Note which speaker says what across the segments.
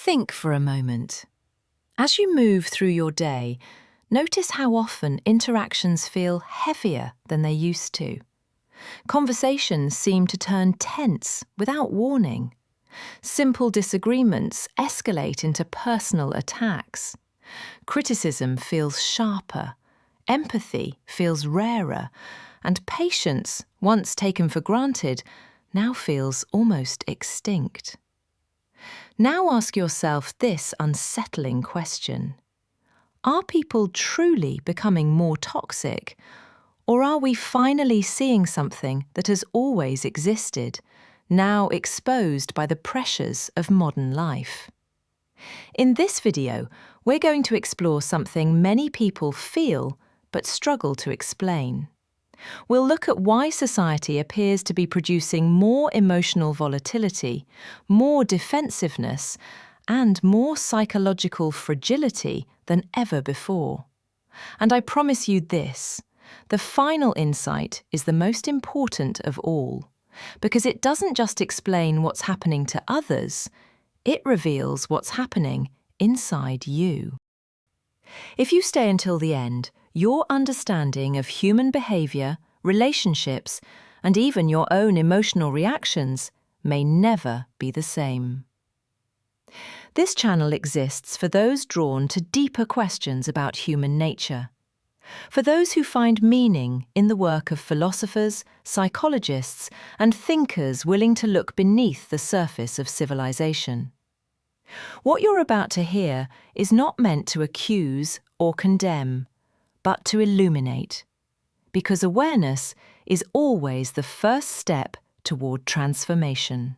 Speaker 1: Think for a moment. As you move through your day, notice how often interactions feel heavier than they used to. Conversations seem to turn tense without warning. Simple disagreements escalate into personal attacks. Criticism feels sharper. Empathy feels rarer. And patience, once taken for granted, now feels almost extinct. Now ask yourself this unsettling question. Are people truly becoming more toxic? Or are we finally seeing something that has always existed, now exposed by the pressures of modern life? In this video, we're going to explore something many people feel but struggle to explain. We'll look at why society appears to be producing more emotional volatility, more defensiveness, and more psychological fragility than ever before. And I promise you this, the final insight is the most important of all, because it doesn't just explain what's happening to others, it reveals what's happening inside you. If you stay until the end, your understanding of human behavior, relationships, and even your own emotional reactions may never be the same. This channel exists for those drawn to deeper questions about human nature, for those who find meaning in the work of philosophers, psychologists, and thinkers willing to look beneath the surface of civilization. What you're about to hear is not meant to accuse or condemn, but to illuminate, because awareness is always the first step toward transformation.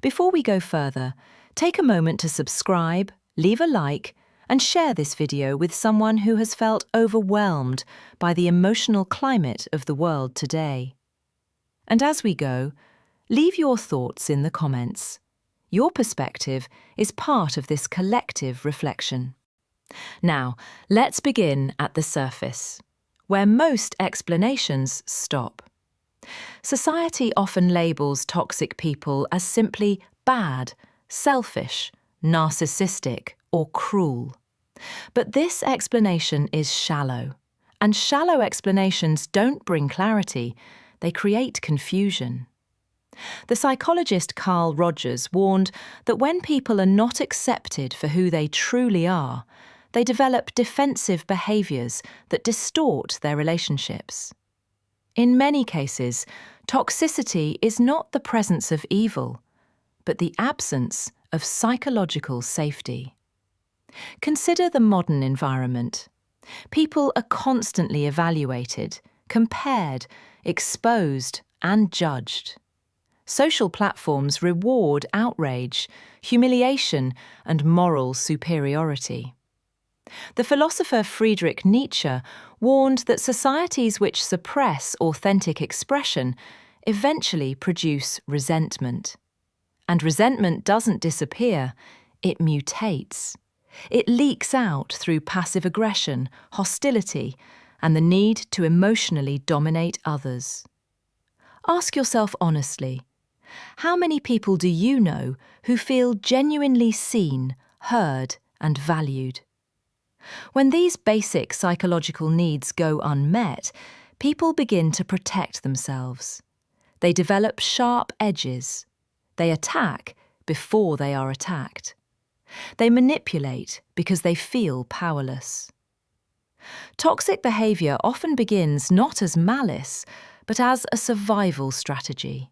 Speaker 1: Before we go further, take a moment to subscribe, leave a like, and share this video with someone who has felt overwhelmed by the emotional climate of the world today. And as we go, leave your thoughts in the comments. Your perspective is part of this collective reflection. Now, let's begin at the surface, where most explanations stop. Society often labels toxic people as simply bad, selfish, narcissistic, or cruel. But this explanation is shallow, and shallow explanations don't bring clarity, they create confusion. The psychologist Carl Jung warned that when people are not accepted for who they truly are, they develop defensive behaviors that distort their relationships. In many cases, toxicity is not the presence of evil, but the absence of psychological safety. Consider the modern environment. People are constantly evaluated, compared, exposed, and judged. Social platforms reward outrage, humiliation, and moral superiority. The philosopher Friedrich Nietzsche warned that societies which suppress authentic expression eventually produce resentment. And resentment doesn't disappear, it mutates. It leaks out through passive aggression, hostility, and the need to emotionally dominate others. Ask yourself honestly, how many people do you know who feel genuinely seen, heard, and valued? When these basic psychological needs go unmet, people begin to protect themselves. They develop sharp edges. They attack before they are attacked. They manipulate because they feel powerless. Toxic behavior often begins not as malice, but as a survival strategy.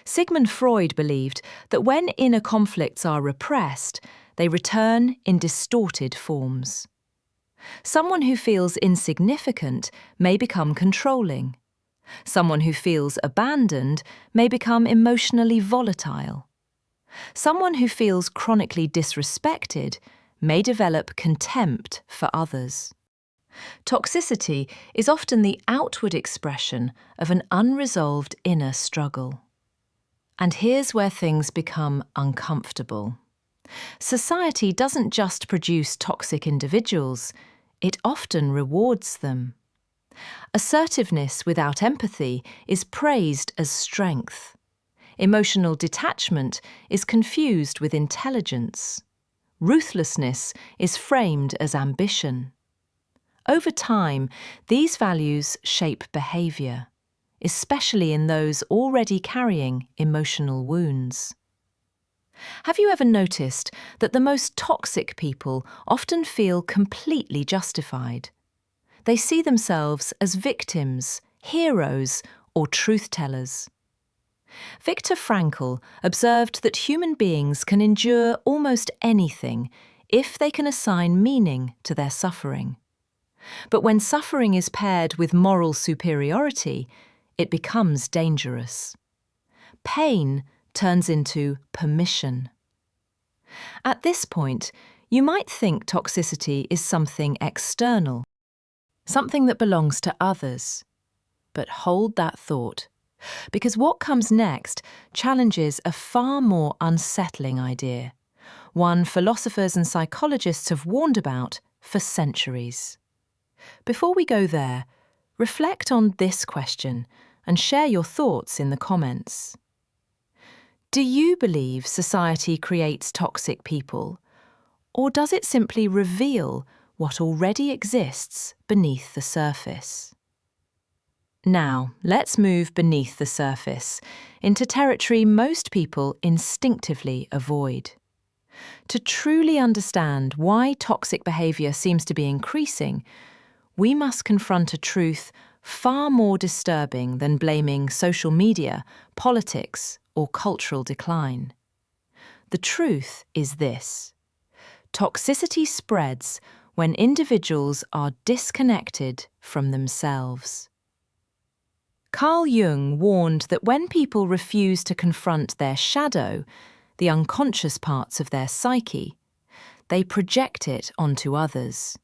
Speaker 1: Sigmund Freud believed that when inner conflicts are repressed, they return in distorted forms. Someone who feels insignificant may become controlling. Someone who feels abandoned may become emotionally volatile. Someone who feels chronically disrespected may develop contempt for others. Toxicity is often the outward expression of an unresolved inner struggle. And here's where things become uncomfortable. Society doesn't just produce toxic individuals, it often rewards them. Assertiveness without empathy is praised as strength. Emotional detachment is confused with intelligence. Ruthlessness is framed as ambition. Over time, these values shape behaviour, especially in those already carrying emotional wounds. Have you ever noticed that the most toxic people often feel completely justified? They see themselves as victims, heroes, or truth-tellers. Viktor Frankl observed that human beings can endure almost anything if they can assign meaning to their suffering. But when suffering is paired with moral superiority, it becomes dangerous. Pain turns into permission. At this point, you might think toxicity is something external, something that belongs to others. But hold that thought, because what comes next challenges a far more unsettling idea, one philosophers and psychologists have warned about for centuries. Before we go there, reflect on this question and share your thoughts in the comments. Do you believe society creates toxic people, or does it simply reveal what already exists beneath the surface? Now, let's move beneath the surface, into territory most people instinctively avoid. To truly understand why toxic behaviour seems to be increasing, we must confront a truth far more disturbing than blaming social media, politics, or cultural decline. The truth is this: toxicity spreads when individuals are disconnected from themselves. Carl Jung warned that when people refuse to confront their shadow, the unconscious parts of their psyche, they project it onto others.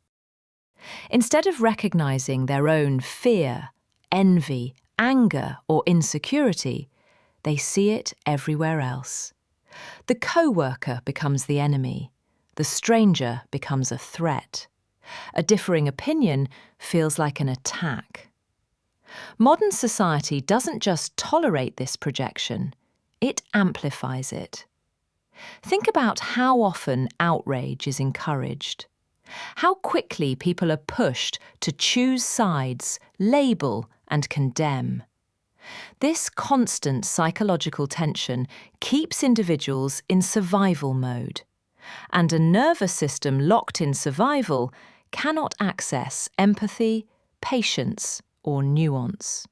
Speaker 1: Instead of recognizing their own fear, envy, anger, or insecurity, they see it everywhere else. The co-worker becomes the enemy. The stranger becomes a threat. A differing opinion feels like an attack. Modern society doesn't just tolerate this projection, it amplifies it. Think about how often outrage is encouraged. How quickly people are pushed to choose sides, label, and condemn. This constant psychological tension keeps individuals in survival mode, and a nervous system locked in survival cannot access empathy, patience, or nuance.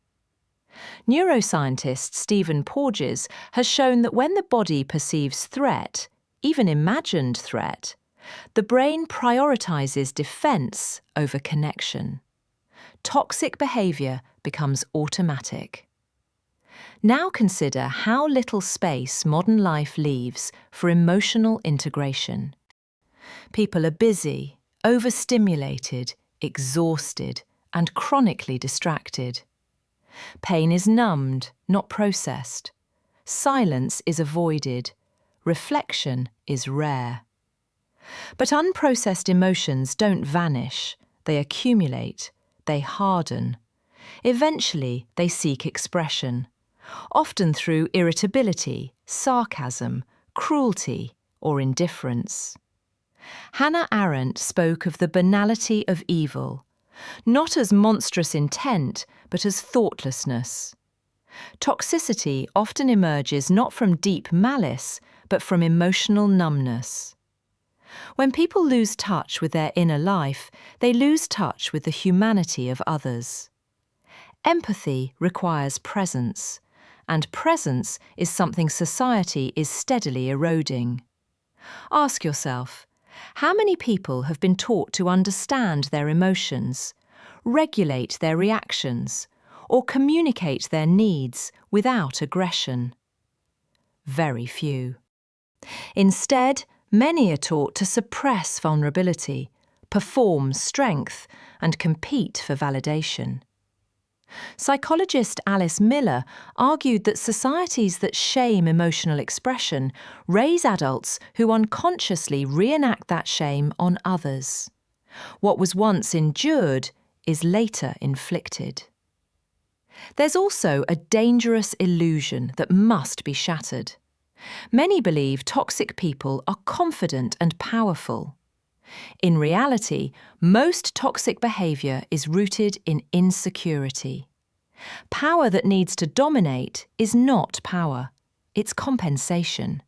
Speaker 1: Neuroscientist Stephen Porges has shown that when the body perceives threat, even imagined threat, the brain prioritizes defense over connection. Toxic behavior becomes automatic. Now consider how little space modern life leaves for emotional integration. People are busy, overstimulated, exhausted, and chronically distracted. Pain is numbed, not processed. Silence is avoided. Reflection is rare. But unprocessed emotions don't vanish. They accumulate. They harden. Eventually, they seek expression, often through irritability, sarcasm, cruelty, or indifference. Hannah Arendt spoke of the banality of evil, not as monstrous intent, but as thoughtlessness. Toxicity often emerges not from deep malice, but from emotional numbness. When people lose touch with their inner life, they lose touch with the humanity of others. Empathy requires presence, and presence is something society is steadily eroding. Ask yourself, how many people have been taught to understand their emotions, regulate their reactions, or communicate their needs without aggression? Very few. Instead, many are taught to suppress vulnerability, perform strength, and compete for validation. Psychologist Alice Miller argued that societies that shame emotional expression raise adults who unconsciously reenact that shame on others. What was once endured is later inflicted. There's also a dangerous illusion that must be shattered. Many believe toxic people are confident and powerful. In reality, most toxic behaviour is rooted in insecurity. Power that needs to dominate is not power, it's compensation.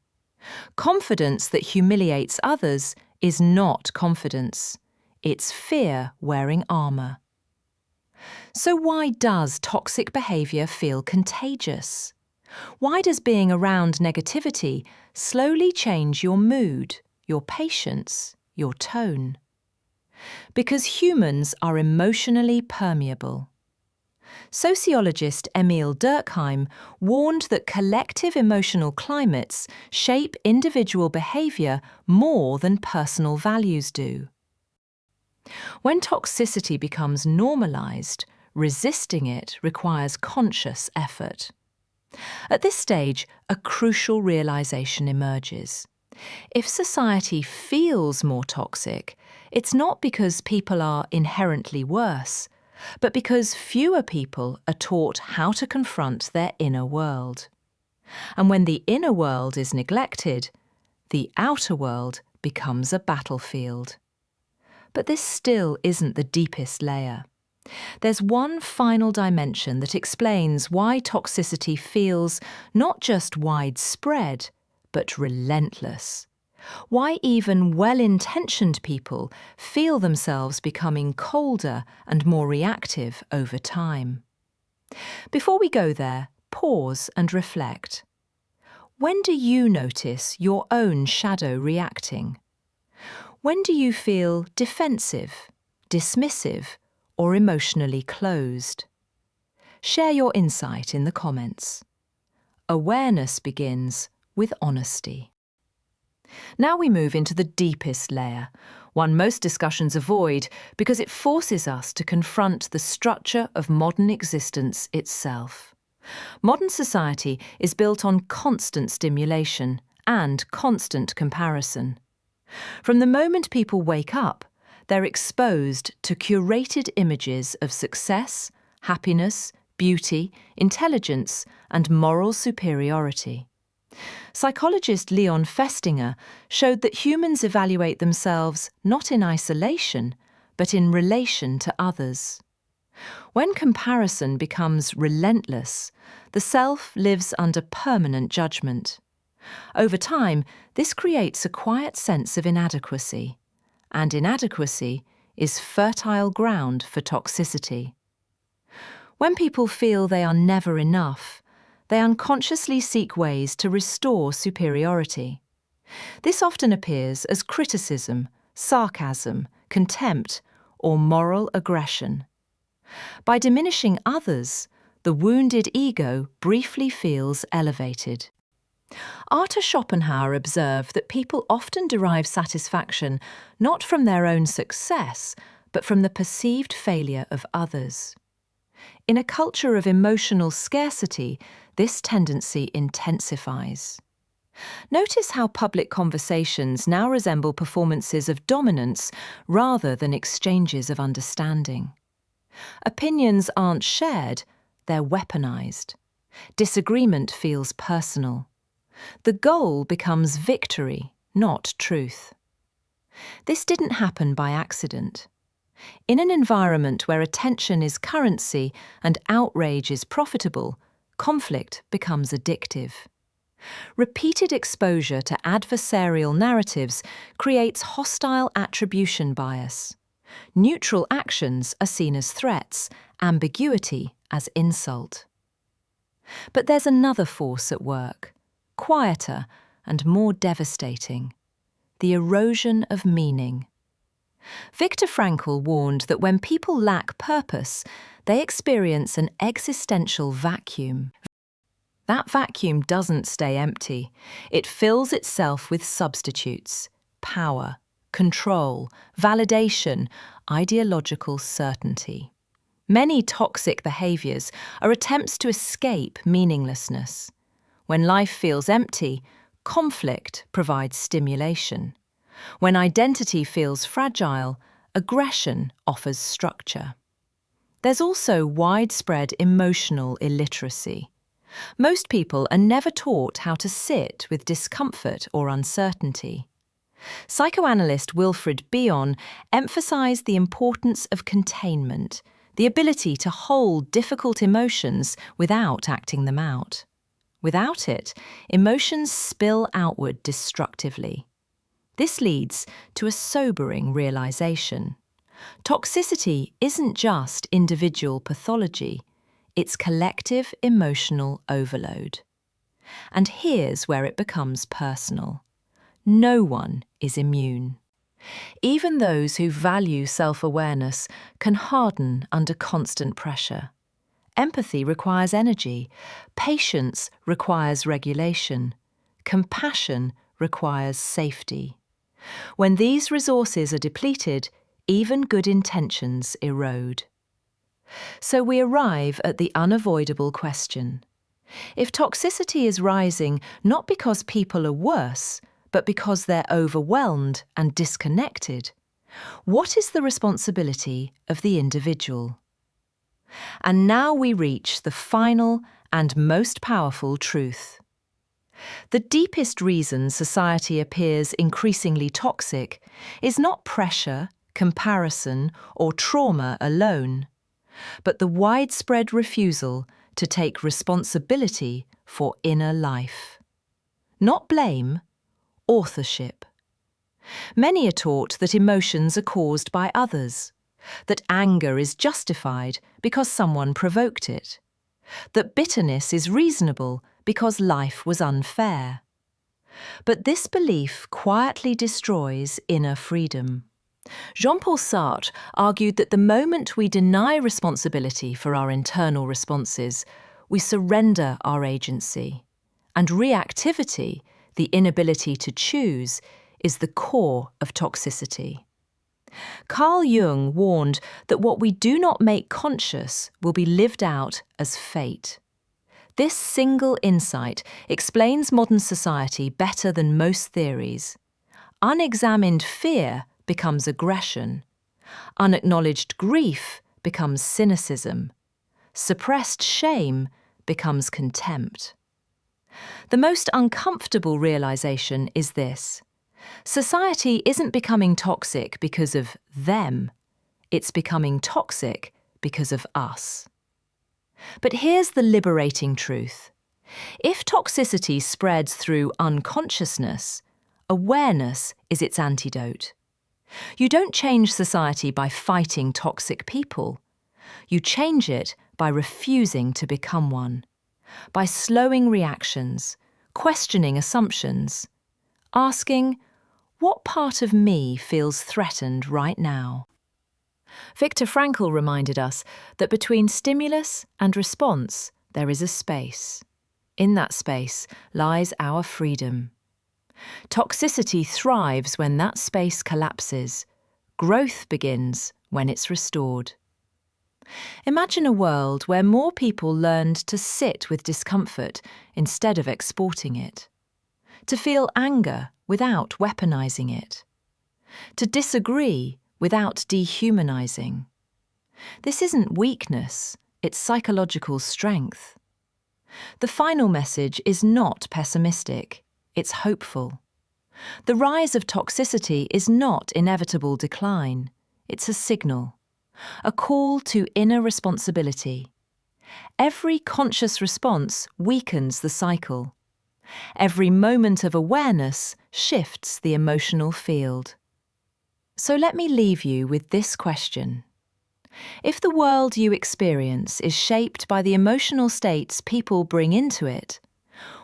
Speaker 1: Confidence that humiliates others is not confidence, it's fear wearing armour. So why does toxic behaviour feel contagious? Why does being around negativity slowly change your mood, your patience, your tone? Because humans are emotionally permeable. Sociologist Emil Durkheim warned that collective emotional climates shape individual behaviour more than personal values do. When toxicity becomes normalised, resisting it requires conscious effort. At this stage, a crucial realisation emerges. If society feels more toxic, it's not because people are inherently worse, but because fewer people are taught how to confront their inner world. And when the inner world is neglected, the outer world becomes a battlefield. But this still isn't the deepest layer. There's one final dimension that explains why toxicity feels not just widespread, but relentless. Why even well-intentioned people feel themselves becoming colder and more reactive over time. Before we go there, pause and reflect. When do you notice your own shadow reacting? When do you feel defensive, dismissive, or emotionally closed? Share your insight in the comments. Awareness begins with honesty. Now we move into the deepest layer, one most discussions avoid because it forces us to confront the structure of modern existence itself. Modern society is built on constant stimulation and constant comparison. From the moment people wake up, they're exposed to curated images of success, happiness, beauty, intelligence, and moral superiority. Psychologist Leon Festinger showed that humans evaluate themselves not in isolation, but in relation to others. When comparison becomes relentless, the self lives under permanent judgment. Over time, this creates a quiet sense of inadequacy, and inadequacy is fertile ground for toxicity. When people feel they are never enough, they unconsciously seek ways to restore superiority. This often appears as criticism, sarcasm, contempt, or moral aggression. By diminishing others, the wounded ego briefly feels elevated. Arthur Schopenhauer observed that people often derive satisfaction not from their own success, but from the perceived failure of others. In a culture of emotional scarcity, this tendency intensifies. Notice how public conversations now resemble performances of dominance rather than exchanges of understanding. Opinions aren't shared, they're weaponized. Disagreement feels personal. The goal becomes victory, not truth. This didn't happen by accident. In an environment where attention is currency and outrage is profitable, conflict becomes addictive. Repeated exposure to adversarial narratives creates hostile attribution bias. Neutral actions are seen as threats, ambiguity as insult. But there's another force at work, quieter and more devastating: the erosion of meaning. Viktor Frankl warned that when people lack purpose, they experience an existential vacuum. That vacuum doesn't stay empty. It fills itself with substitutes: power, control, validation, ideological certainty. Many toxic behaviours are attempts to escape meaninglessness. When life feels empty, conflict provides stimulation. When identity feels fragile, aggression offers structure. There's also widespread emotional illiteracy. Most people are never taught how to sit with discomfort or uncertainty. Psychoanalyst Wilfred Bion emphasized the importance of containment, the ability to hold difficult emotions without acting them out. Without it, emotions spill outward destructively. This leads to a sobering realization. Toxicity isn't just individual pathology, it's collective emotional overload. And here's where it becomes personal. No one is immune. Even those who value self-awareness can harden under constant pressure. Empathy requires energy, patience requires regulation, compassion requires safety. When these resources are depleted, even good intentions erode. So we arrive at the unavoidable question. If toxicity is rising not because people are worse, but because they're overwhelmed and disconnected, what is the responsibility of the individual? And now we reach the final and most powerful truth. The deepest reason society appears increasingly toxic is not pressure, comparison, or trauma alone, but the widespread refusal to take responsibility for inner life. Not blame, authorship. Many are taught that emotions are caused by others, that anger is justified because someone provoked it, that bitterness is reasonable because life was unfair. But this belief quietly destroys inner freedom. Jean-Paul Sartre argued that the moment we deny responsibility for our internal responses, we surrender our agency. And reactivity, the inability to choose, is the core of toxicity. Carl Jung warned that what we do not make conscious will be lived out as fate. This single insight explains modern society better than most theories. Unexamined fear becomes aggression. Unacknowledged grief becomes cynicism. Suppressed shame becomes contempt. The most uncomfortable realization is this. Society isn't becoming toxic because of them. It's becoming toxic because of us. But here's the liberating truth. If toxicity spreads through unconsciousness, awareness is its antidote. You don't change society by fighting toxic people. You change it by refusing to become one, by slowing reactions, questioning assumptions, asking, what part of me feels threatened right now? Viktor Frankl reminded us that between stimulus and response, there is a space. In that space lies our freedom. Toxicity thrives when that space collapses. Growth begins when it's restored. Imagine a world where more people learned to sit with discomfort instead of exporting it, to feel anger without weaponizing it, to disagree without dehumanizing. This isn't weakness, it's psychological strength. The final message is not pessimistic, it's hopeful. The rise of toxicity is not inevitable decline, it's a signal, a call to inner responsibility. Every conscious response weakens the cycle. Every moment of awareness shifts the emotional field. So let me leave you with this question. If the world you experience is shaped by the emotional states people bring into it,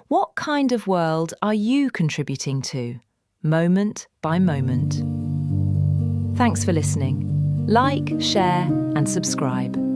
Speaker 1: what kind of world are you contributing to, moment by moment? Thanks for listening. Like, share, and subscribe.